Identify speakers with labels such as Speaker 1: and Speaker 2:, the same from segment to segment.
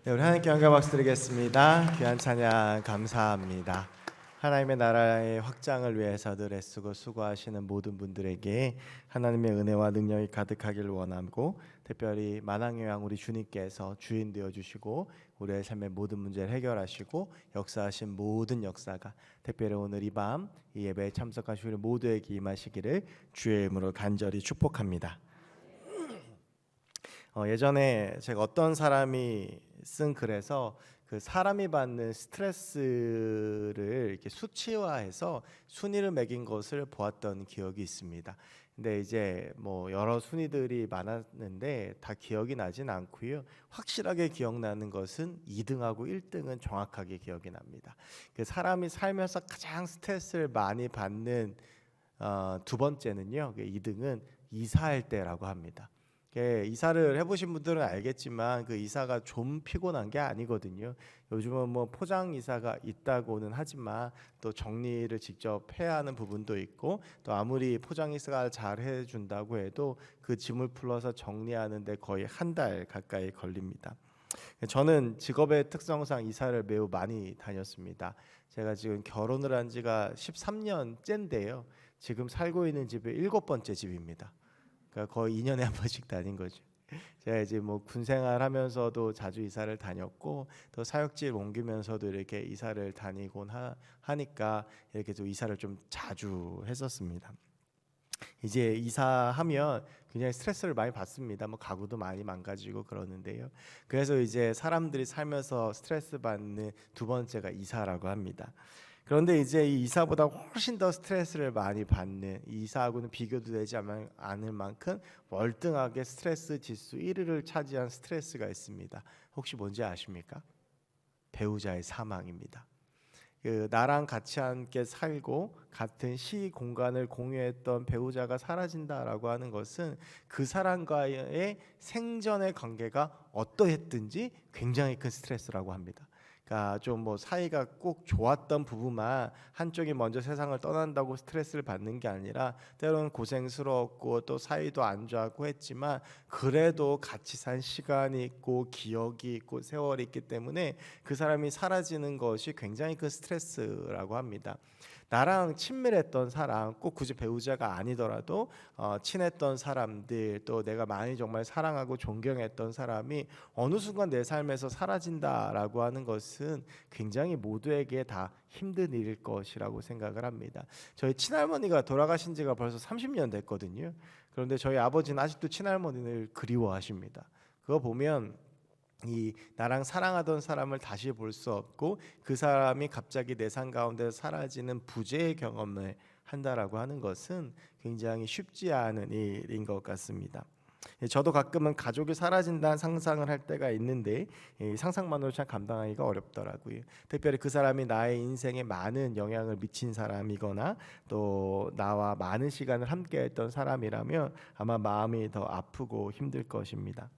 Speaker 1: 네, 우리 하나님께 영광 박수 드리겠습니다. 귀한 찬양 감사합니다. 하나님의 나라의 확장을 위해서 늘 애쓰고 수고하시는 모든 분들에게 하나님의 은혜와 능력이 가득하기를 원하고, 특별히 만왕의 왕 우리 주님께서 주인 되어 주시고 우리의 삶의 모든 문제를 해결하시고 역사하신 모든 역사가 특별히 오늘 이 밤 이 예배에 참석하신 우리 모두에게 임하시기를 주의 이름으로 간절히 축복합니다. 예전에 제가 어떤 사람이 쓴 글에서 그 사람이 받는 스트레스를 이렇게 수치화해서 순위를 매긴 것을 보았던 기억이 있습니다. 근데 이제 뭐 여러 순위들이 많았는데 다 기억이 나진 않고요. 확실하게 기억나는 것은 2등하고 1등은 정확하게 기억이 납니다. 그 사람이 살면서 가장 스트레스를 많이 받는 두 번째는요. 2등은 이사할 때라고 합니다. 이사를 해보신 분들은 알겠지만 그 이사가 좀 피곤한 게 아니거든요. 요즘은 뭐 포장 이사가 있다고는 하지만 또 정리를 직접 해야 하는 부분도 있고, 또 아무리 포장 이사가 잘 해준다고 해도 그 짐을 풀어서 정리하는데 거의 한 달 가까이 걸립니다. 저는 직업의 특성상 이사를 매우 많이 다녔습니다. 제가 지금 결혼을 한 지가 13년째인데요. 지금 살고 있는 집이 7번째 집입니다. 그러니까 거의 2년에 한 번씩 다닌 거죠. 제가 이제 뭐 군 생활하면서도 자주 이사를 다녔고, 또 사역지를 옮기면서도 이렇게 이사를 다니곤 하니까 이렇게 좀 이사를 좀 자주 했었습니다. 이제 이사하면 굉장히 스트레스를 많이 받습니다. 뭐 가구도 많이 망가지고 그러는데요. 그래서 이제 사람들이 살면서 스트레스 받는 두 번째가 이사라고 합니다. 그런데 이제 이 이사보다 훨씬 더 스트레스를 많이 받는, 이사하고는 비교도 되지 않을 만큼 월등하게 스트레스 지수 1위를 차지한 스트레스가 있습니다. 혹시 뭔지 아십니까? 배우자의 사망입니다. 나랑 같이 함께 살고 같은 시 공간을 공유했던 배우자가 사라진다라고 하는 것은 그 사람과의 생전의 관계가 어떠했든지 굉장히 큰 스트레스라고 합니다. 그러니까 좀 뭐 사이가 꼭 좋았던 부부만 한쪽이 먼저 세상을 떠난다고 스트레스를 받는 게 아니라, 때로는 고생스러웠고 또 사이도 안 좋았고 했지만 그래도 같이 산 시간이 있고 기억이 있고 세월이 있기 때문에 그 사람이 사라지는 것이 굉장히 큰 스트레스라고 합니다. 나랑 친밀했던 사람, 꼭 굳이 배우자가 아니더라도 친했던 사람들, 또 내가 많이 정말 사랑하고 존경했던 사람이 어느 순간 내 삶에서 사라진다라고 하는 것은 굉장히 모두에게 다 힘든 일일 것이라고 생각을 합니다. 저희 친할머니가 돌아가신 지가 벌써 30년 됐거든요. 그런데 저희 아버지는 아직도 친할머니를 그리워하십니다. 그거 보면 이 나랑 사랑하던 사람을 다시 볼 수 없고 그 사람이 갑자기 내 삶 가운데 사라지는 부재의 경험을 한다라고 하는 것은 굉장히 쉽지 않은 일인 것 같습니다. 저도 가끔은 가족이 사라진다는 상상을 할 때가 있는데 상상만으로 참 감당하기가 어렵더라고요. 특별히 그 사람이 나의 인생에 많은 영향을 미친 사람이거나 또 나와 많은 시간을 함께했던 사람이라면 아마 마음이 더 아프고 힘들 것입니다.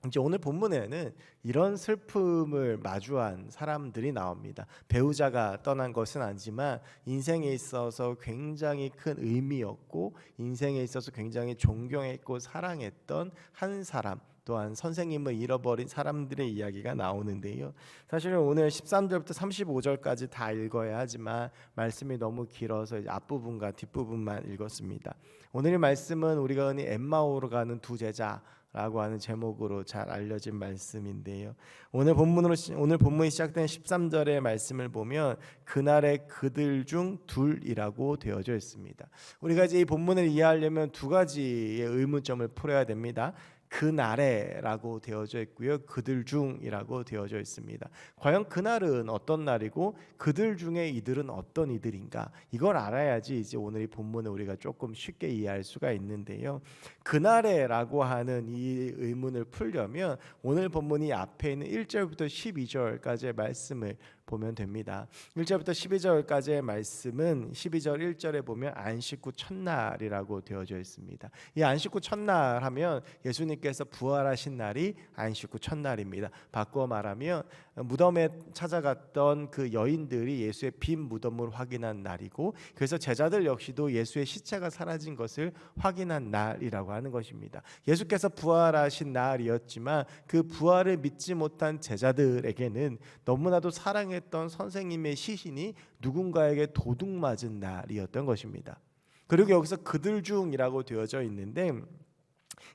Speaker 1: 이제 오늘 본문에는 이런 슬픔을 마주한 사람들이 나옵니다. 배우자가 떠난 것은 아니지만 인생에 있어서 굉장히 큰 의미였고 인생에 있어서 굉장히 존경했고 사랑했던 한 사람, 또한 선생님을 잃어버린 사람들의 이야기가 나오는데요. 사실은 오늘 13절부터 35절까지 다 읽어야 하지만 말씀이 너무 길어서 이제 앞부분과 뒷부분만 읽었습니다. 오늘의 말씀은 우리가 흔히 엠마오로 가는 두 제자 라고 하는 제목으로 잘 알려진 말씀인데요. 오늘 본문이 시작된 13절의 말씀을 보면 그날의 그들 중 둘이라고 되어져 있습니다. 우리가 이제 이 본문을 이해하려면 두 가지의 의문점을 풀어야 됩니다. 그날에라고 되어져 있고요. 그들 중이라고 되어져 있습니다. 과연 그날은 어떤 날이고 그들 중에 이들은 어떤 이들인가? 이걸 알아야지 이제 오늘 이 본문을 우리가 조금 쉽게 이해할 수가 있는데요. 그날에라고 하는 이 의문을 풀려면 오늘 본문이 앞에 있는 1절부터 12절까지의 말씀을 보면 됩니다. 1절부터 12절까지의 말씀은 12절 1절에 보면 안식 후 첫날이라고 되어져 있습니다. 이 안식 후 첫날 하면 예수님께서 부활하신 날이 안식 후 첫날입니다. 바꾸어 말하면 무덤에 찾아갔던 그 여인들이 예수의 빈 무덤을 확인한 날이고, 그래서 제자들 역시도 예수의 시체가 사라진 것을 확인한 날이라고 하는 것입니다. 예수께서 부활하신 날이었지만 그 부활을 믿지 못한 제자들에게는 너무나도 사랑했던 선생님의 시신이 누군가에게 도둑 맞은 날이었던 것입니다. 그리고 여기서 그들 중이라고 되어져 있는데,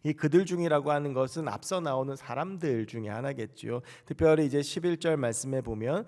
Speaker 1: 이 그들 중이라고 하는 것은 앞서 나오는 사람들 중에 하나겠죠. 특별히 이제 11절 말씀에 보면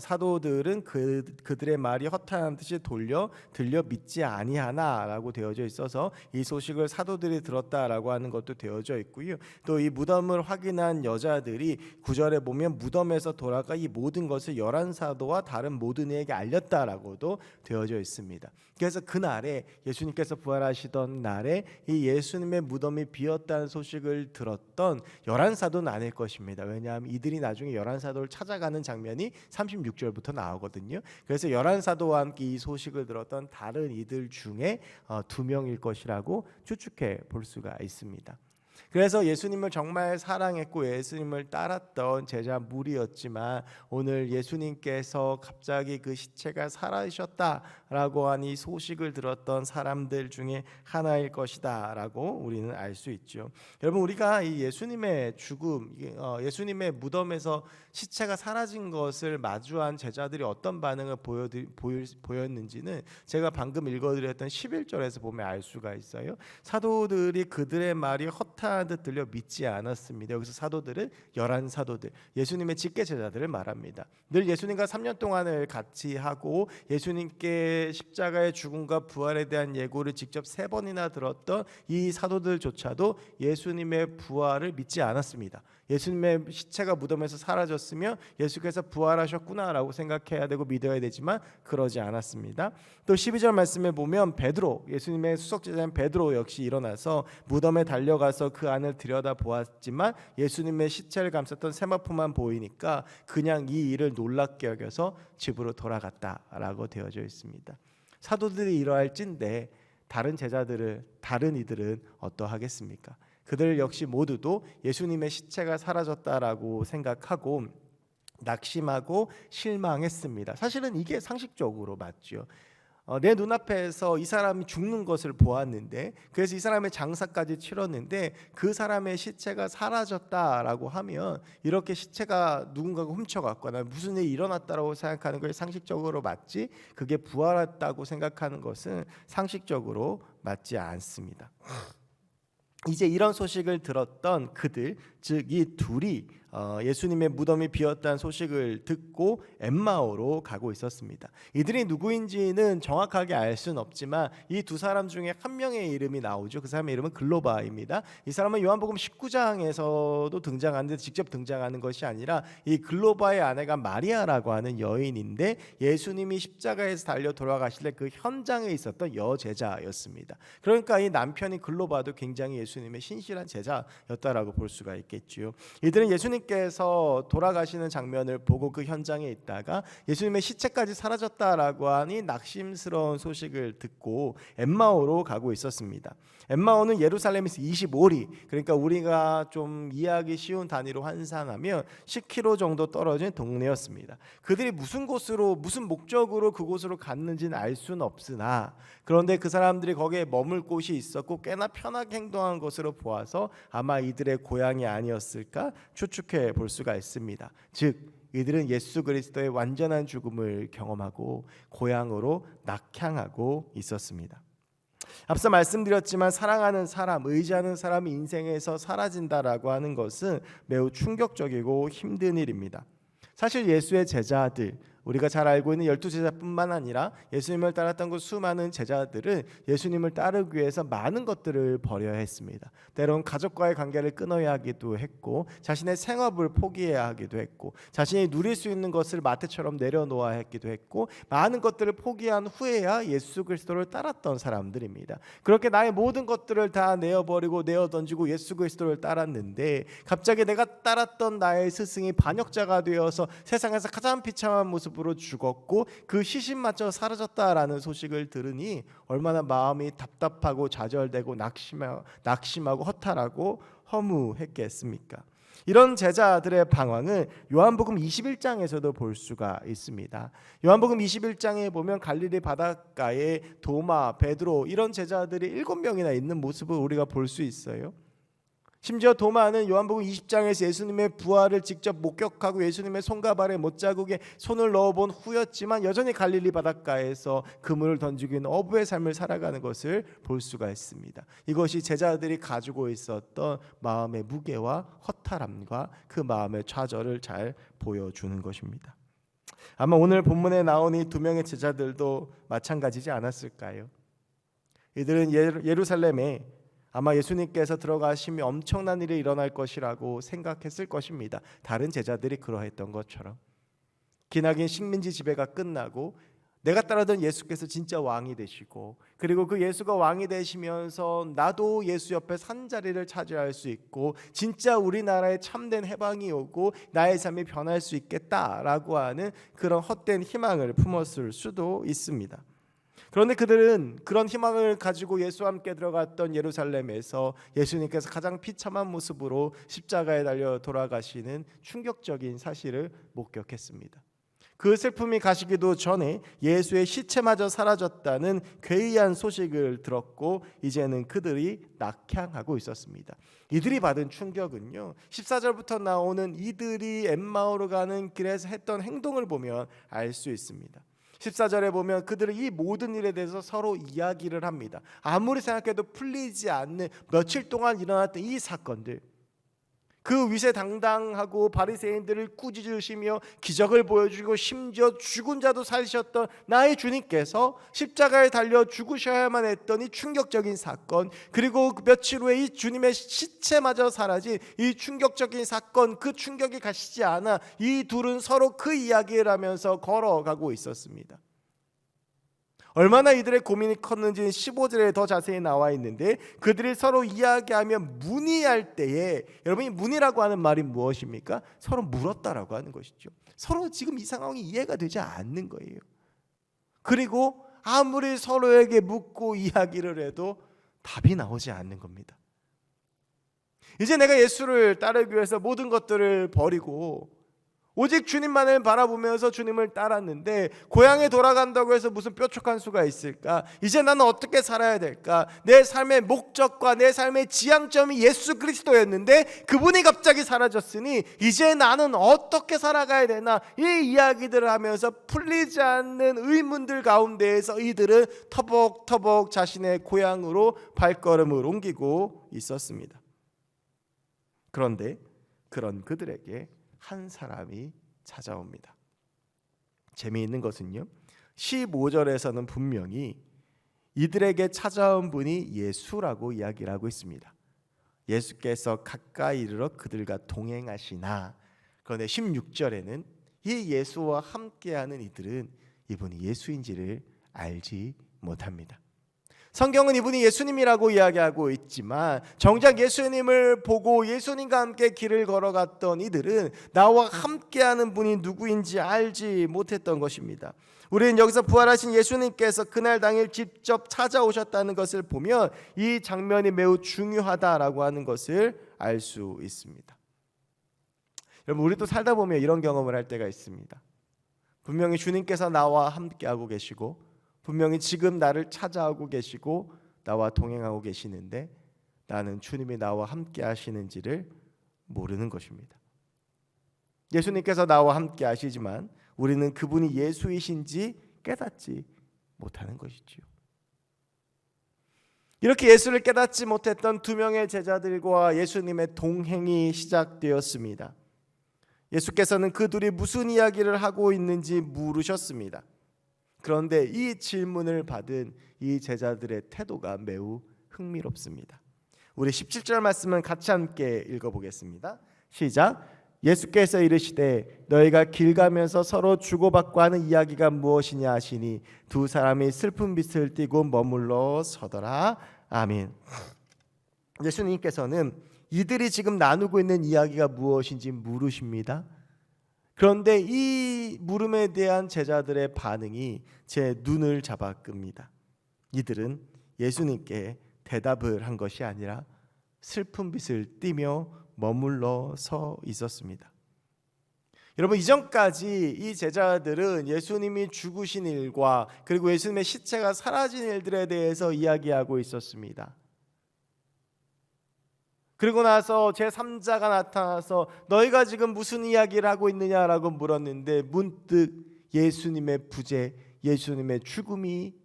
Speaker 1: 사도들은 그들의 말이 허탄한 듯이 들려 믿지 아니하나라고 되어져 있어서 이 소식을 사도들이 들었다라고 하는 것도 되어져 있고요. 또 이 무덤을 확인한 여자들이 9절에 보면 무덤에서 돌아가 이 모든 것을 11사도와 다른 모든 이에게 알렸다라고도 되어져 있습니다. 그래서 그날에 예수님께서 부활하시던 날에 이 예수님의 무덤이 비었다는 소식을 들었던 11사도는 아닐 것입니다. 왜냐하면 이들이 나중에 11사도를 찾아가는 장면이 36절부터 나오거든요. 그래서 11사도와 함께 이 소식을 들었던 다른 이들 중에 2명일 것이라고 추측해 볼 수가 있습니다. 그래서 예수님을 정말 사랑했고 예수님을 따랐던 제자 무리였지만 오늘 예수님께서 갑자기 그 시체가 살아있었다라고 한 이 소식을 들었던 사람들 중에 하나일 것이다라고 우리는 알 수 있죠. 여러분, 우리가 이 예수님의 죽음, 예수님의 무덤에서 시체가 사라진 것을 마주한 제자들이 어떤 반응을 보였는지는 제가 방금 읽어드렸던 11절에서 보면 알 수가 있어요. 사도들이 그들의 말이 허탄한 듯 들려 믿지 않았습니다. 여기서 사도들은 11사도들, 예수님의 직계 제자들을 말합니다. 늘 예수님과 3년 동안을 같이 하고 예수님께 십자가의 죽음과 부활에 대한 예고를 직접 3번이나 들었던 이 사도들조차도 예수님의 부활을 믿지 않았습니다. 예수님의 시체가 무덤에서 사라졌으면 예수께서 부활하셨구나라고 생각해야 되고 믿어야 되지만 그러지 않았습니다. 또 12절 말씀에 보면 베드로, 예수님의 수석제자인 베드로 역시 일어나서 무덤에 달려가서 그 안을 들여다보았지만 예수님의 시체를 감쌌던 세마포만 보이니까 그냥 이 일을 놀랍게 여겨서 집으로 돌아갔다라고 되어져 있습니다. 사도들이 이러할진데 다른 이들은 어떠하겠습니까? 그들 역시 모두도 예수님의 시체가 사라졌다라고 생각하고 낙심하고 실망했습니다. 사실은 이게 상식적으로 맞죠. 내 눈앞에서 이 사람이 죽는 것을 보았는데, 그래서 이 사람의 장사까지 치렀는데 그 사람의 시체가 사라졌다라고 하면 이렇게 시체가 누군가가 훔쳐갔거나 무슨 일이 일어났다고 생각하는 것이 상식적으로 맞지, 그게 부활했다고 생각하는 것은 상식적으로 맞지 않습니다. 이제 이런 소식을 들었던 그들, 즉 이 둘이 예수님의 무덤이 비었다는 소식을 듣고 엠마오로 가고 있었습니다. 이들이 누구인지는 정확하게 알 수는 없지만 이 두 사람 중에 한 명의 이름이 나오죠. 그 사람의 이름은 글로바입니다. 이 사람은 요한복음 19장에서도 등장하는데 직접 등장하는 것이 아니라 이 글로바의 아내가 마리아라고 하는 여인인데 예수님이 십자가에서 달려 돌아가실 때 그 현장에 있었던 여제자였습니다. 그러니까 이 남편이 글로바도 굉장히 예수님의 신실한 제자였다라고 볼 수가 있겠지요. 이들은 예수님께서 돌아가시는 장면을 보고 그 현장에 있다가 예수님의 시체까지 사라졌다라고 하니 낙심스러운 소식을 듣고 엠마오로 가고 있었습니다. 엠마오는 예루살렘에서 25리, 그러니까 우리가 좀 이해하기 쉬운 단위로 환산하면 10km 정도 떨어진 동네였습니다. 그들이 무슨 목적으로 그곳으로 갔는지는 알 수는 없으나 그런데 그 사람들이 거기에 머물 곳이 있었고 꽤나 편하게 행동한 것으로 보아서 아마 이들의 고향이 아니었을까 추측해 볼 수가 있습니다. 즉 이들은 예수 그리스도의 완전한 죽음을 경험하고 고향으로 낙향하고 있었습니다. 앞서 말씀드렸지만 사랑하는 사람, 의지하는 사람이 인생에서 사라진다라고 하는 것은 매우 충격적이고 힘든 일입니다. 사실 예수의 제자들, 우리가 잘 알고 있는 12제자뿐만 아니라 예수님을 따랐던 그 수많은 제자들은 예수님을 따르기 위해서 많은 것들을 버려야 했습니다. 때론 가족과의 관계를 끊어야 하기도 했고, 자신의 생업을 포기해야 하기도 했고, 자신이 누릴 수 있는 것을 마태처럼 내려놓아야 했기도 했고, 많은 것들을 포기한 후에야 예수 그리스도를 따랐던 사람들입니다. 그렇게 나의 모든 것들을 다 내어버리고 내어던지고 예수 그리스도를 따랐는데, 갑자기 내가 따랐던 나의 스승이 반역자가 되어서 세상에서 가장 비참한 모습으로 죽었고 그 시신마저 사라졌다라는 소식을 들으니 얼마나 마음이 답답하고 좌절되고 낙심하고 허탈하고 허무했겠습니까? 이런 제자들의 방황은 요한복음 21장에서도 볼 수가 있습니다. 요한복음 21장에 보면 갈릴리 바닷가에 도마, 베드로 이런 제자들이 7명이나 있는 모습을 우리가 볼 수 있어요. 심지어 도마는 요한복음 20장에서 예수님의 부활을 직접 목격하고 예수님의 손과 발의 못자국에 손을 넣어본 후였지만 여전히 갈릴리 바닷가에서 그물을 던지고 있는 어부의 삶을 살아가는 것을 볼 수가 있습니다. 이것이 제자들이 가지고 있었던 마음의 무게와 허탈함과 그 마음의 좌절을 잘 보여주는 것입니다. 아마 오늘 본문에 나온 이 2명의 제자들도 마찬가지지 않았을까요? 이들은 예루살렘에 아마 예수님께서 들어가시면 엄청난 일이 일어날 것이라고 생각했을 것입니다. 다른 제자들이 그러했던 것처럼. 기나긴 식민지 지배가 끝나고 내가 따르던 예수께서 진짜 왕이 되시고, 그리고 그 예수가 왕이 되시면서 나도 예수 옆에 산 자리를 차지할 수 있고 진짜 우리나라에 참된 해방이 오고 나의 삶이 변할 수 있겠다라고 하는 그런 헛된 희망을 품었을 수도 있습니다. 그런데 그들은 그런 희망을 가지고 예수와 함께 들어갔던 예루살렘에서 예수님께서 가장 비참한 모습으로 십자가에 달려 돌아가시는 충격적인 사실을 목격했습니다. 그 슬픔이 가시기도 전에 예수의 시체마저 사라졌다는 괴이한 소식을 들었고 이제는 그들이 낙향하고 있었습니다. 이들이 받은 충격은요, 14절부터 나오는 이들이 엠마오로 가는 길에서 했던 행동을 보면 알 수 있습니다. 14절에 보면 그들은 이 모든 일에 대해서 서로 이야기를 합니다. 아무리 생각해도 풀리지 않는 며칠 동안 일어났던 이 사건들, 그 위세당당하고 바리새인들을 꾸짖으시며 기적을 보여주고 심지어 죽은 자도 살리셨던 나의 주님께서 십자가에 달려 죽으셔야만 했던 이 충격적인 사건, 그리고 며칠 후에 이 주님의 시체마저 사라진 이 충격적인 사건, 그 충격이 가시지 않아 이 둘은 서로 그 이야기를 하면서 걸어가고 있었습니다. 얼마나 이들의 고민이 컸는지는 15절에 더 자세히 나와 있는데, 그들이 서로 이야기하며 문의할 때에, 여러분이 문의라고 하는 말이 무엇입니까? 서로 물었다라고 하는 것이죠. 서로 지금 이 상황이 이해가 되지 않는 거예요. 그리고 아무리 서로에게 묻고 이야기를 해도 답이 나오지 않는 겁니다. 이제 내가 예수를 따르기 위해서 모든 것들을 버리고 오직 주님만을 바라보면서 주님을 따랐는데 고향에 돌아간다고 해서 무슨 뾰족한 수가 있을까? 이제 나는 어떻게 살아야 될까? 내 삶의 목적과 내 삶의 지향점이 예수 그리스도였는데 그분이 갑자기 사라졌으니 이제 나는 어떻게 살아가야 되나? 이 이야기들을 하면서 풀리지 않는 의문들 가운데에서 이들은 터벅터벅 자신의 고향으로 발걸음을 옮기고 있었습니다. 그런데 그런 그들에게 한 사람이 찾아옵니다. 재미있는 것은요, 15절에서는 분명히 이들에게 찾아온 분이 예수라고 이야기를 하고 있습니다. 예수께서 가까이 이르러 그들과 동행하시나. 그런데 16절에는 이 예수와 함께하는 이들은 이분이 예수인지를 알지 못합니다. 성경은 이분이 예수님이라고 이야기하고 있지만 정작 예수님을 보고 예수님과 함께 길을 걸어갔던 이들은 나와 함께하는 분이 누구인지 알지 못했던 것입니다. 우리는 여기서 부활하신 예수님께서 그날 당일 직접 찾아오셨다는 것을 보면 이 장면이 매우 중요하다라고 하는 것을 알 수 있습니다. 여러분, 우리도 살다 보면 이런 경험을 할 때가 있습니다. 분명히 주님께서 나와 함께하고 계시고 분명히 지금 나를 찾아오고 계시고 나와 동행하고 계시는데 나는 주님이 나와 함께 하시는지를 모르는 것입니다. 예수님께서 나와 함께 하시지만 우리는 그분이 예수이신지 깨닫지 못하는 것이지요. 이렇게 예수를 깨닫지 못했던 2명의 제자들과 예수님의 동행이 시작되었습니다. 예수께서는 그 둘이 무슨 이야기를 하고 있는지 물으셨습니다. 그런데 이 질문을 받은 이 제자들의 태도가 매우 흥미롭습니다. 우리 17절 말씀은 같이 함께 읽어보겠습니다. 시작. 예수께서 이르시되 너희가 길 가면서 서로 주고받고 하는 이야기가 무엇이냐 하시니 두 사람이 슬픈 빛을 띠고 머물러 서더라. 아멘. 예수님께서는 이들이 지금 나누고 있는 이야기가 무엇인지 물으십니다. 그런데 이 물음에 대한 제자들의 반응이 제 눈을 잡아 끕니다. 이들은 예수님께 대답을 한 것이 아니라 슬픈 빛을 띠며 머물러 서 있었습니다. 여러분, 이전까지 이 제자들은 예수님이 죽으신 일과 그리고 예수님의 시체가 사라진 일들에 대해서 이야기하고 있었습니다. 그리고 나서 제3자가 나타나서 너희가 지금 무슨 이야기를 하고 있느냐라고 물었는데 문득 예수님의 부재, 예수님의 죽음이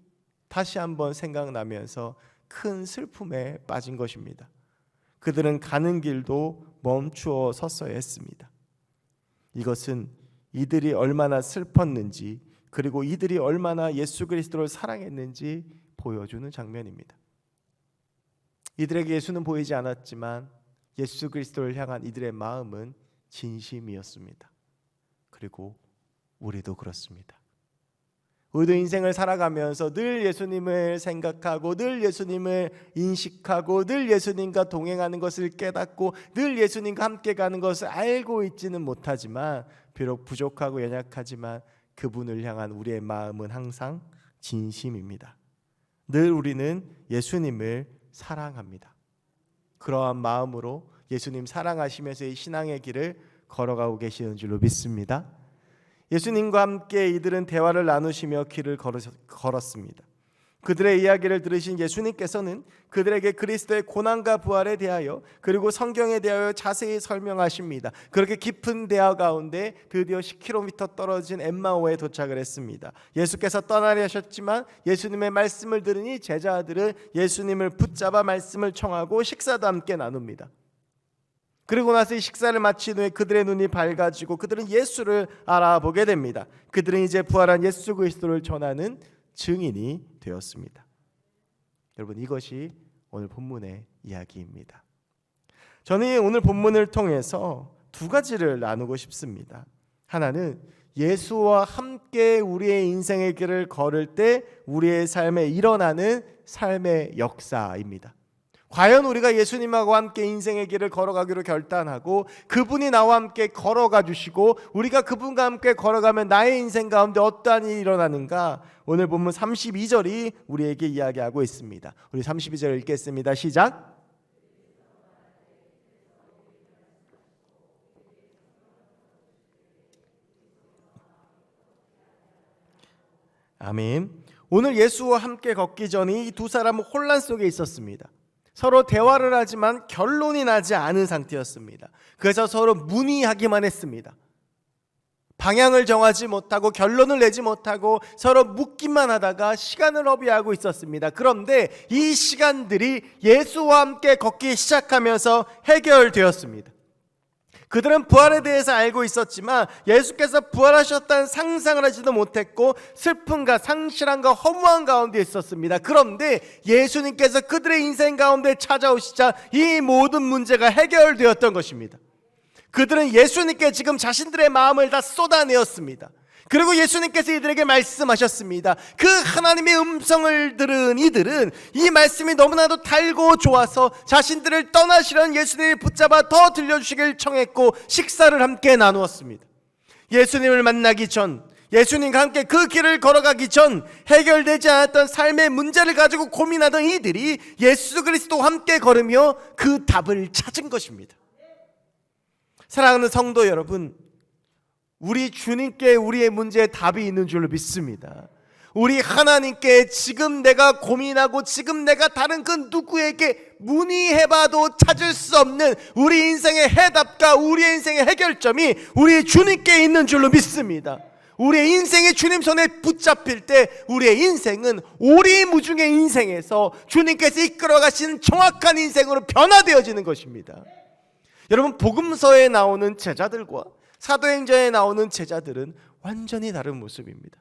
Speaker 1: 다시 한번 생각나면서 큰 슬픔에 빠진 것입니다. 그들은 가는 길도 멈추어 섰어야 했습니다. 이것은 이들이 얼마나 슬펐는지 그리고 이들이 얼마나 예수 그리스도를 사랑했는지 보여주는 장면입니다. 이들에게 예수는 보이지 않았지만 예수 그리스도를 향한 이들의 마음은 진심이었습니다. 그리고 우리도 그렇습니다. 우리도 인생을 살아가면서 늘 예수님을 생각하고 늘 예수님을 인식하고 늘 예수님과 동행하는 것을 깨닫고 늘 예수님과 함께 가는 것을 알고 있지는 못하지만 비록 부족하고 연약하지만 그분을 향한 우리의 마음은 항상 진심입니다. 늘 우리는 예수님을 사랑합니다. 그러한 마음으로 예수님 사랑하시면서 이 신앙의 길을 걸어가고 계시는 줄로 믿습니다. 예수님과 함께 이들은 대화를 나누시며 길을 걸었습니다. 그들의 이야기를 들으신 예수님께서는 그들에게 그리스도의 고난과 부활에 대하여 그리고 성경에 대하여 자세히 설명하십니다. 그렇게 깊은 대화 가운데 드디어 10km 떨어진 엠마오에 도착을 했습니다. 예수께서 떠나려 하셨지만 예수님의 말씀을 들으니 제자들은 예수님을 붙잡아 말씀을 청하고 식사도 함께 나눕니다. 그리고 나서 이 식사를 마친 후에 그들의 눈이 밝아지고 그들은 예수를 알아보게 됩니다. 그들은 이제 부활한 예수 그리스도를 전하는 증인이 되었습니다. 여러분, 이것이 오늘 본문의 이야기입니다. 저는 오늘 본문을 통해서 두 가지를 나누고 싶습니다. 하나는 예수와 함께 우리의 인생의 길을 걸을 때 우리의 삶에 일어나는 삶의 역사입니다. 과연 우리가 예수님하고 함께 인생의 길을 걸어가기로 결단하고 그분이 나와 함께 걸어가 주시고 우리가 그분과 함께 걸어가면 나의 인생 가운데 어떠한 일이 일어나는가, 오늘 본문 32절이 우리에게 이야기하고 있습니다. 우리 32절 읽겠습니다. 시작. 아멘. 오늘 예수와 함께 걷기 전에 이 두 사람은 혼란 속에 있었습니다. 서로 대화를 하지만 결론이 나지 않은 상태였습니다. 그래서 서로 문의하기만 했습니다. 방향을 정하지 못하고 결론을 내지 못하고 서로 묻기만 하다가 시간을 허비하고 있었습니다. 그런데 이 시간들이 예수와 함께 걷기 시작하면서 해결되었습니다. 그들은 부활에 대해서 알고 있었지만 예수께서 부활하셨다는 상상을 하지도 못했고 슬픔과 상실함과 허무한 가운데 있었습니다. 그런데 예수님께서 그들의 인생 가운데 찾아오시자 이 모든 문제가 해결되었던 것입니다. 그들은 예수님께 지금 자신들의 마음을 다 쏟아내었습니다. 그리고 예수님께서 이들에게 말씀하셨습니다. 그 하나님의 음성을 들은 이들은 이 말씀이 너무나도 달고 좋아서 자신들을 떠나시려는 예수님을 붙잡아 더 들려주시길 청했고 식사를 함께 나누었습니다. 예수님을 만나기 전, 예수님과 함께 그 길을 걸어가기 전 해결되지 않았던 삶의 문제를 가지고 고민하던 이들이 예수 그리스도와 함께 걸으며 그 답을 찾은 것입니다. 사랑하는 성도 여러분, 우리 주님께 우리의 문제에 답이 있는 줄로 믿습니다. 우리 하나님께 지금 내가 고민하고 지금 내가 다른 그 누구에게 문의해봐도 찾을 수 없는 우리 인생의 해답과 우리의 인생의 해결점이 우리 주님께 있는 줄로 믿습니다. 우리의 인생이 주님 손에 붙잡힐 때 우리의 인생은 오리무중의 인생에서 주님께서 이끌어 가시는 정확한 인생으로 변화되어지는 것입니다. 여러분, 복음서에 나오는 제자들과 사도행전에 나오는 제자들은 완전히 다른 모습입니다.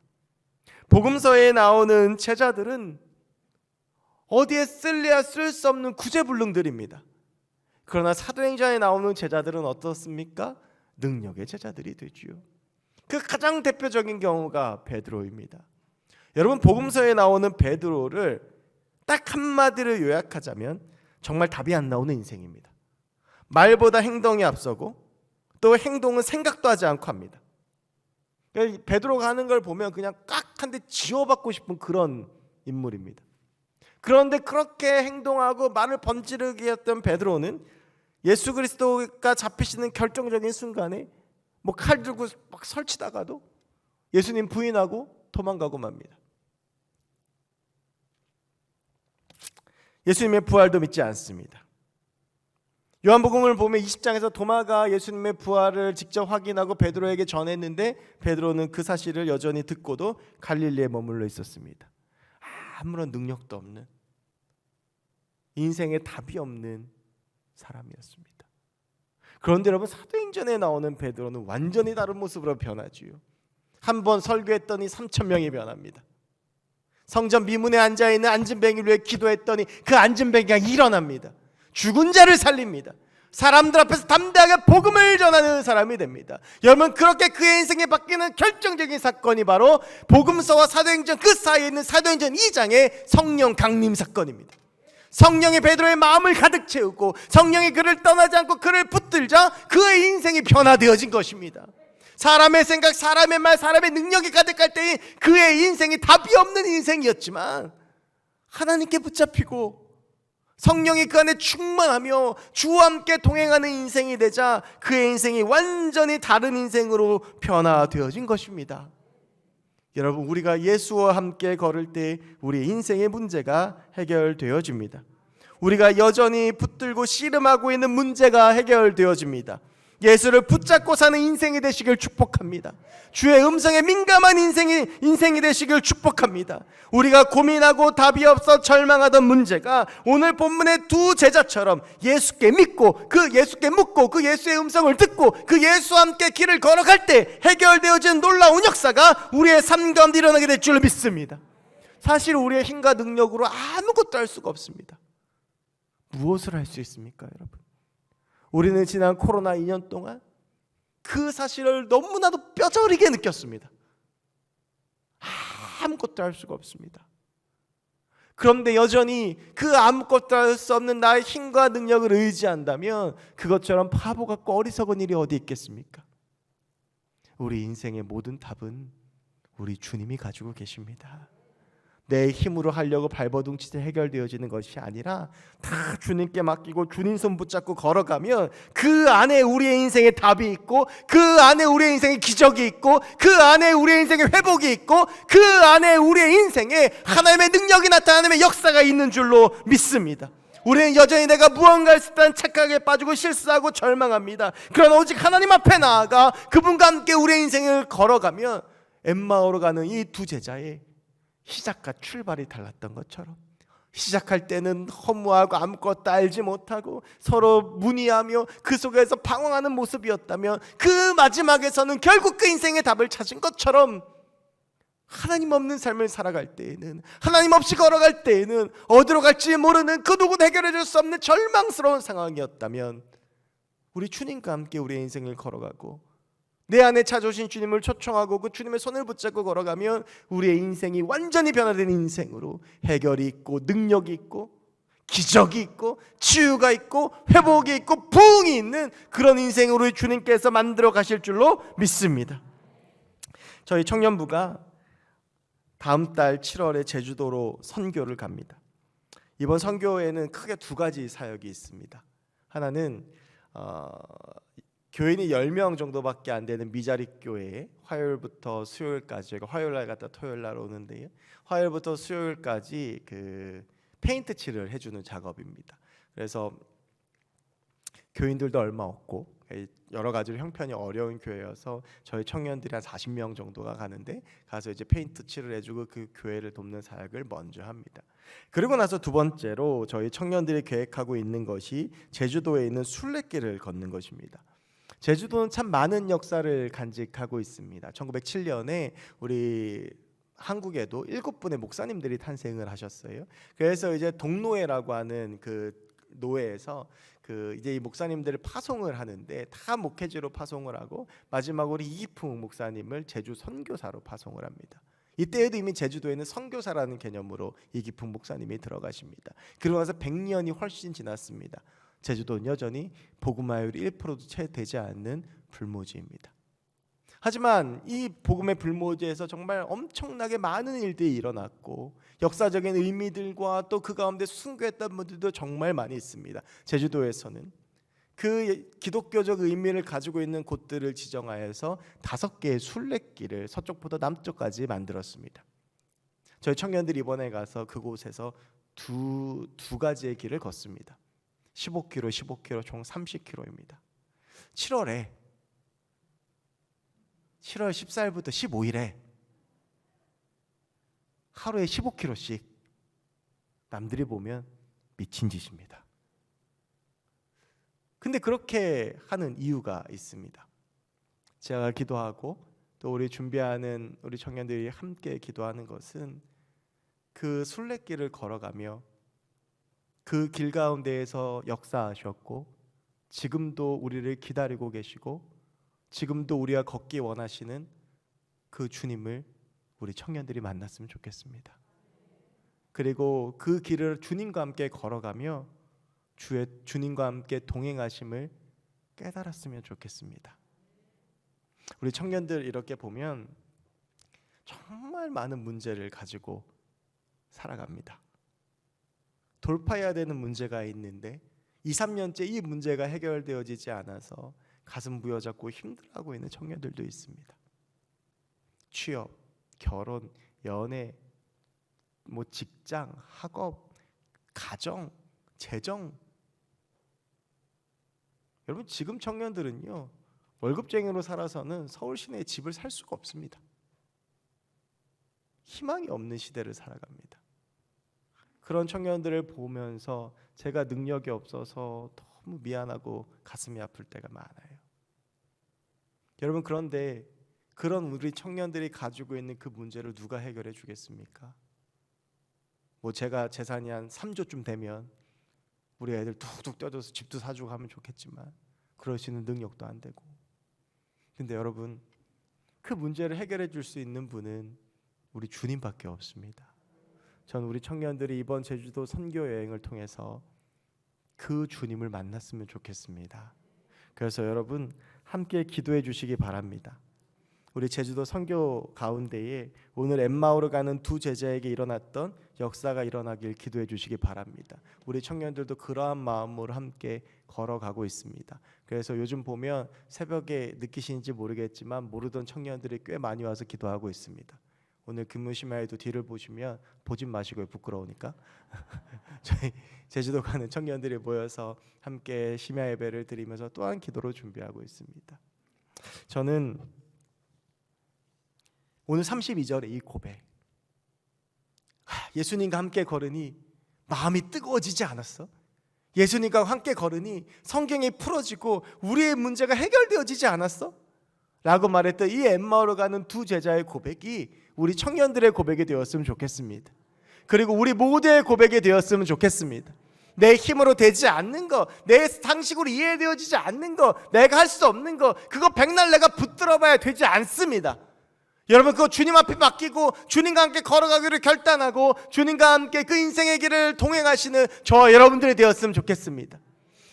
Speaker 1: 복음서에 나오는 제자들은 어디에 쓸래야 쓸 수 없는 구제불능들입니다. 그러나 사도행전에 나오는 제자들은 어떻습니까? 능력의 제자들이 되지요. 그 가장 대표적인 경우가 베드로입니다. 여러분, 복음서에 나오는 베드로를 딱 한마디로 요약하자면 정말 답이 안 나오는 인생입니다. 말보다 행동이 앞서고 또 행동은 생각도 하지 않고 합니다. 베드로가 하는 걸 보면 그냥 깍 한 대 지워받고 싶은 그런 인물입니다. 그런데 그렇게 행동하고 말을 번지르게 했던 베드로는 예수 그리스도가 잡히시는 결정적인 순간에 뭐 칼 들고 막 설치다가도 예수님 부인하고 도망가고 맙니다. 예수님의 부활도 믿지 않습니다. 요한복음을 보면 20장에서 도마가 예수님의 부활을 직접 확인하고 베드로에게 전했는데 베드로는 그 사실을 여전히 듣고도 갈릴리에 머물러 있었습니다. 아무런 능력도 없는, 인생에 답이 없는 사람이었습니다. 그런데 여러분, 사도행전에 나오는 베드로는 완전히 다른 모습으로 변하지요. 한번 설교했더니 3,000명이 변합니다. 성전 미문에 앉아있는 안진뱅이를 위해 기도했더니 그 안진뱅이가 일어납니다. 죽은 자를 살립니다. 사람들 앞에서 담대하게 복음을 전하는 사람이 됩니다. 여러분, 그렇게 그의 인생에 바뀌는 결정적인 사건이 바로 복음서와 사도행전 그 사이에 있는 사도행전 2장의 성령 강림 사건입니다. 성령이 베드로의 마음을 가득 채우고 성령이 그를 떠나지 않고 그를 붙들자 그의 인생이 변화되어진 것입니다. 사람의 생각, 사람의 말, 사람의 능력이 가득할 때에 그의 인생이 답이 없는 인생이었지만 하나님께 붙잡히고 성령이 그 안에 충만하며 주와 함께 동행하는 인생이 되자 그의 인생이 완전히 다른 인생으로 변화되어진 것입니다. 여러분, 우리가 예수와 함께 걸을 때 우리의 인생의 문제가 해결되어집니다. 우리가 여전히 붙들고 씨름하고 있는 문제가 해결되어집니다. 예수를 붙잡고 사는 인생이 되시길 축복합니다. 주의 음성에 민감한 인생이 되시길 축복합니다. 우리가 고민하고 답이 없어 절망하던 문제가 오늘 본문의 두 제자처럼 예수께 믿고 그 예수께 묻고 그 예수의 음성을 듣고 그 예수와 함께 길을 걸어갈 때 해결되어진 놀라운 역사가 우리의 삶 가운데 일어나게 될 줄 믿습니다. 사실 우리의 힘과 능력으로 아무것도 할 수가 없습니다. 무엇을 할 수 있습니까, 여러분? 우리는 지난 코로나 2년 동안 그 사실을 너무나도 뼈저리게 느꼈습니다. 아무것도 할 수가 없습니다. 그런데 여전히 그 아무것도 할 수 없는 나의 힘과 능력을 의지한다면 그것처럼 바보 같고 어리석은 일이 어디 있겠습니까? 우리 인생의 모든 답은 우리 주님이 가지고 계십니다. 내 힘으로 하려고 발버둥치듯 해결되어지는 것이 아니라 다 주님께 맡기고 주님 손 붙잡고 걸어가면 그 안에 우리의 인생에 답이 있고 그 안에 우리의 인생에 기적이 있고 그 안에 우리의 인생에 회복이 있고 그 안에 우리의 인생에 하나님의 능력이 나타나는 역사가 있는 줄로 믿습니다. 우리는 여전히 내가 무언가 했을 때 착각에 빠지고 실수하고 절망합니다. 그러나 오직 하나님 앞에 나아가 그분과 함께 우리의 인생을 걸어가면 엠마오로 가는 이 두 제자의 시작과 출발이 달랐던 것처럼 시작할 때는 허무하고 아무것도 알지 못하고 서로 문의하며 그 속에서 방황하는 모습이었다면 그 마지막에서는 결국 그 인생의 답을 찾은 것처럼 하나님 없는 삶을 살아갈 때에는, 하나님 없이 걸어갈 때에는 어디로 갈지 모르는 그 누구도 해결해 줄 수 없는 절망스러운 상황이었다면 우리 주님과 함께 우리의 인생을 걸어가고 내 안에 찾아오신 주님을 초청하고 그 주님의 손을 붙잡고 걸어가면 우리의 인생이 완전히 변화된 인생으로 해결이 있고 능력이 있고 기적이 있고 치유가 있고 회복이 있고 부흥이 있는 그런 인생으로 주님께서 만들어 가실 줄로 믿습니다. 저희 청년부가 다음 달 7월에 제주도로 선교를 갑니다. 이번 선교에는 크게 두 가지 사역이 있습니다. 하나는 교인이 10명 정도밖에 안 되는 미자립 교회에 화요일부터 수요일까지, 저희가 화요일날 갔다 토요일날 오는데요, 화요일부터 수요일까지 그 페인트 칠을 해주는 작업입니다. 그래서 교인들도 얼마 없고 여러 가지로 형편이 어려운 교회여서 저희 청년들이 한 40명 정도가 가는데 가서 이제 페인트 칠을 해주고 그 교회를 돕는 사역을 먼저 합니다. 그리고 나서 두 번째로 저희 청년들이 계획하고 있는 것이 제주도에 있는 순례길을 걷는 것입니다. 제주도는 참 많은 역사를 간직하고 있습니다. 1907년에 우리 한국에도 7분의 목사님들이 탄생을 하셨어요. 그래서 이제 동노회라고 하는 그 노회에서 이제 이 목사님들을 파송을 하는데 다 목회지로 파송을 하고 마지막으로 이기풍 목사님을 제주 선교사로 파송을 합니다. 이때에도 이미 제주도에는 선교사라는 개념으로 이기풍 목사님이 들어가십니다. 그러고 나서 100년이 훨씬 지났습니다. 제주도는 여전히 복음화율이 1%도 채 되지 않는 불모지입니다. 하지만 이 복음의 불모지에서 정말 엄청나게 많은 일들이 일어났고 역사적인 의미들과 또 그 가운데 순교했던 분들도 정말 많이 있습니다. 제주도에서는 그 기독교적 의미를 가지고 있는 곳들을 지정하여서 5개의 순례길을 서쪽부터 남쪽까지 만들었습니다. 저희 청년들이 이번에 가서 그곳에서 두 가지의 길을 걷습니다. 15km, 15km, 총 30km입니다. 7월 14일부터 15일에 하루에 15km씩 남들이 보면 미친 짓입니다. 근데 그렇게 하는 이유가 있습니다. 제가 기도하고 또 우리 준비하는 우리 청년들이 함께 기도하는 것은 그 순례길을 걸어가며 그 길 가운데에서 역사하셨고 지금도 우리를 기다리고 계시고 지금도 우리가 걷기 원하시는 그 주님을 우리 청년들이 만났으면 좋겠습니다. 그리고 그 길을 주님과 함께 걸어가며 주님과 함께 동행하심을 깨달았으면 좋겠습니다. 우리 청년들 이렇게 보면 정말 많은 문제를 가지고 살아갑니다. 돌파해야 되는 문제가 있는데 2, 3년째 이 문제가 해결되어지지 않아서 가슴 부여잡고 힘들어하고 있는 청년들도 있습니다. 취업, 결혼, 연애, 직장, 학업, 가정, 재정. 여러분 지금 청년들은요 월급쟁이로 살아서는 서울 시내에 집을 살 수가 없습니다. 희망이 없는 시대를 살아갑니다. 그런 청년들을 보면서 제가 능력이 없어서 너무 미안하고 가슴이 아플 때가 많아요. 여러분 그런데 그런 우리 청년들이 가지고 있는 그 문제를 누가 해결해 주겠습니까? 제가 재산이 한 3조쯤 되면 우리 애들 툭툭 떼줘서 집도 사주고 하면 좋겠지만 그럴 수 있는 능력도 안 되고. 근데 여러분 그 문제를 해결해 줄 수 있는 분은 우리 주님밖에 없습니다. 전 우리 청년들이 이번 제주도 선교 여행을 통해서 그 주님을 만났으면 좋겠습니다. 그래서 여러분 함께 기도해 주시기 바랍니다. 우리 제주도 선교 가운데에 오늘 엠마오로 가는 두 제자에게 일어났던 역사가 일어나길 기도해 주시기 바랍니다. 우리 청년들도 그러한 마음으로 함께 걸어가고 있습니다. 그래서 요즘 보면 새벽에 느끼시는지 모르겠지만 모르던 청년들이 꽤 많이 와서 기도하고 있습니다. 오늘 근무 심야에도 뒤를 보시면 보진 마시고요. 부끄러우니까 저희 제주도 가는 청년들이 모여서 함께 심야 예배를 드리면서 또한 기도로 준비하고 있습니다. 저는 오늘 32절의 이 고백, 예수님과 함께 걸으니 마음이 뜨거워지지 않았어? 예수님과 함께 걸으니 성경이 풀어지고 우리의 문제가 해결되어지지 않았어? 라고 말했던 이 엠마오로 가는 두 제자의 고백이 우리 청년들의 고백이 되었으면 좋겠습니다. 그리고 우리 모두의 고백이 되었으면 좋겠습니다. 내 힘으로 되지 않는 거, 내 상식으로 이해되어지지 않는 거, 내가 할 수 없는 거, 그거 백날 내가 붙들어 봐야 되지 않습니다. 여러분 그거 주님 앞에 맡기고 주님과 함께 걸어가기를 결단하고 주님과 함께 그 인생의 길을 동행하시는 저 여러분들이 되었으면 좋겠습니다.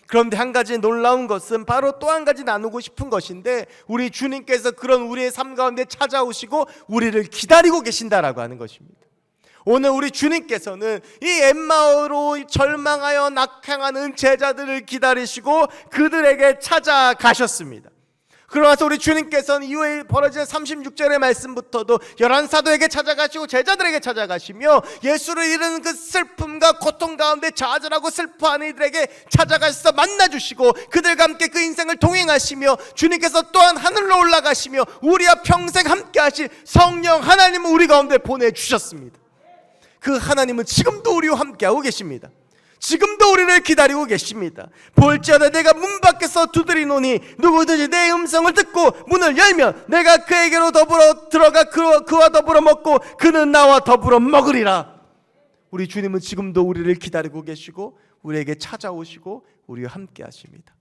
Speaker 1: 그런데 한 가지 놀라운 것은 바로 또 한 가지 나누고 싶은 것인데 우리 주님께서 그런 우리의 삶 가운데 찾아오시고 우리를 기다리고 계신다라고 하는 것입니다. 오늘 우리 주님께서는 이 엠마오로 절망하여 낙향하는 제자들을 기다리시고 그들에게 찾아가셨습니다. 그러면서 우리 주님께서는 이후에 벌어진 36절의 말씀부터도 11사도에게 찾아가시고 제자들에게 찾아가시며 예수를 잃은 그 슬픔과 고통 가운데 좌절하고 슬퍼하는 이들에게 찾아가셔서 만나주시고 그들과 함께 그 인생을 동행하시며 주님께서 또한 하늘로 올라가시며 우리와 평생 함께 하실 성령 하나님을 우리 가운데 보내주셨습니다. 그 하나님은 지금도 우리와 함께하고 계십니다. 지금도 우리를 기다리고 계십니다. 볼지어다 내가 문 밖에서 두드리노니 누구든지 내 음성을 듣고 문을 열면 내가 그에게로 더불어 들어가 그와 더불어 먹고 그는 나와 더불어 먹으리라. 우리 주님은 지금도 우리를 기다리고 계시고 우리에게 찾아오시고 우리와 함께 하십니다.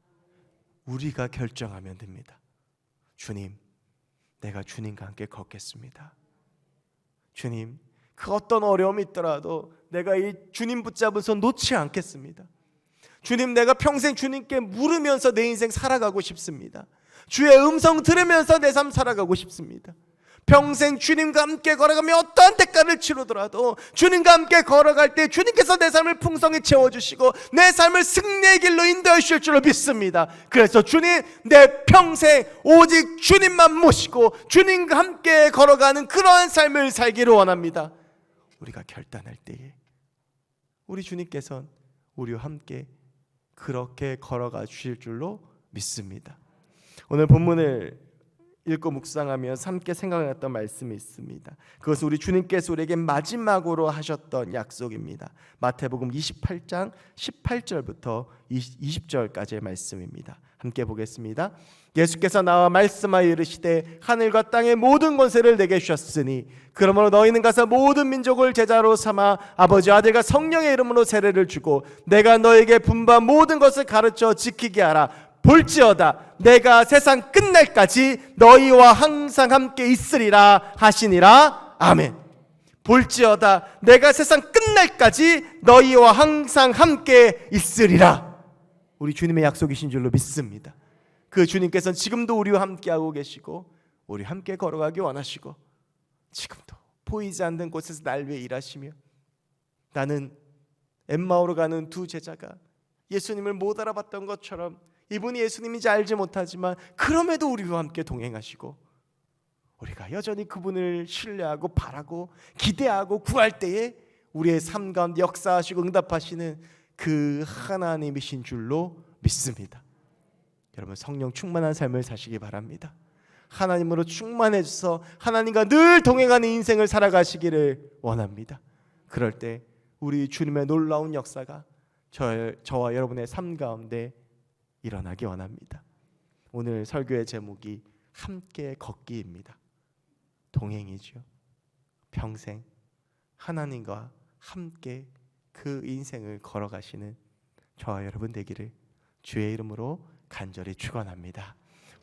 Speaker 1: 우리가 결정하면 됩니다. 주님, 내가 주님과 함께 걷겠습니다. 주님, 그 어떤 어려움이 있더라도 내가 이 주님 붙잡은 손 놓지 않겠습니다. 주님, 내가 평생 주님께 물으면서 내 인생 살아가고 싶습니다. 주의 음성 들으면서 내 삶 살아가고 싶습니다. 평생 주님과 함께 걸어가며 어떠한 대가를 치르더라도 주님과 함께 걸어갈 때 주님께서 내 삶을 풍성히 채워주시고 내 삶을 승리의 길로 인도해 주실 줄로 믿습니다. 그래서 주님, 내 평생 오직 주님만 모시고 주님과 함께 걸어가는 그러한 삶을 살기를 원합니다. 우리가 결단할 때에 우리 주님께서는 우리와 함께 그렇게 걸어가 주실 줄로 믿습니다. 오늘 본문을 읽고 묵상하며 함께 생각났던 말씀이 있습니다. 그것은 우리 주님께서 우리에게 마지막으로 하셨던 약속입니다. 마태복음 28장 18절부터 20절까지의 말씀입니다. 함께 보겠습니다. 예수께서 나와 말씀하여 이르시되 하늘과 땅의 모든 권세를 내게 주셨으니 그러므로 너희는 가서 모든 민족을 제자로 삼아 아버지 아들과 성령의 이름으로 세례를 주고 내가 너에게 분부한 모든 것을 가르쳐 지키게 하라. 볼지어다 내가 세상 끝날까지 너희와 항상 함께 있으리라 하시니라. 아멘. 볼지어다 내가 세상 끝날까지 너희와 항상 함께 있으리라. 우리 주님의 약속이신 줄로 믿습니다. 그 주님께서는 지금도 우리와 함께하고 계시고 우리 함께 걸어가기 원하시고 지금도 보이지 않는 곳에서 날 위해 일하시며 나는 엠마오로 가는 두 제자가 예수님을 못 알아봤던 것처럼 이분이 예수님인지 알지 못하지만 그럼에도 우리와 함께 동행하시고 우리가 여전히 그분을 신뢰하고 바라고 기대하고 구할 때에 우리의 삶 가운데 역사하시고 응답하시는 그 하나님이신 줄로 믿습니다. 여러분, 성령 충만한 삶을 사시기 바랍니다. 하나님으로 충만해져서 하나님과 늘 동행하는 인생을 살아가시기를 원합니다. 그럴 때 우리 주님의 놀라운 역사가 저와 여러분의 삶 가운데 일어나기 원합니다. 오늘 설교의 제목이 함께 걷기입니다. 동행이죠. 평생 하나님과 함께 그 인생을 걸어가시는 저와 여러분 되기를 주의 이름으로 간절히 축원합니다.